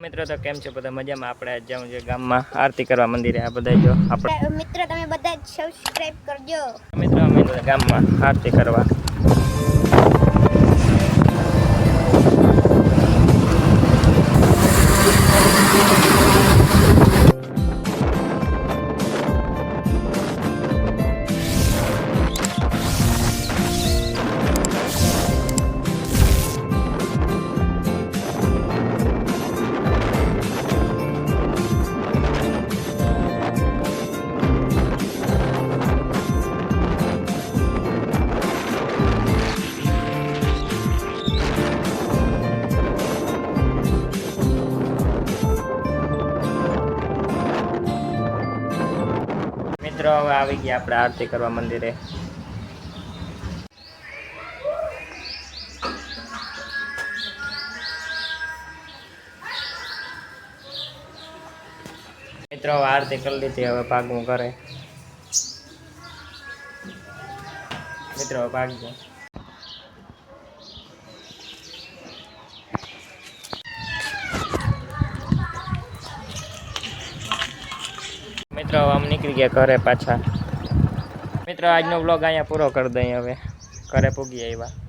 મિત્રો તો કેમ છે બધા મજામાં? આપણે જાઉં છે ગામમાં આરતી કરવા મંદિરે. આ બધા જો આપણે મિત્રો તમે બધા સબસ્ક્રાઇબ કરજો. મિત્રો અમે ગામમાં આરતી કરવા મિત્રો હવે આવી ગયા આપણે આરતી કરવા મંદિરે. મિત્રો હવે આરતી કરી લીધી, હવે ભાગવું કરે. મિત્રો હવે ભાગજો. મિત્રો આમ નીકળી ગયા ઘરે પાછા. મિત્રો આજનો વ્લોગ અહીંયા પૂરો કરી દઈએ. હવે ઘરે પૂગી આવ્યા.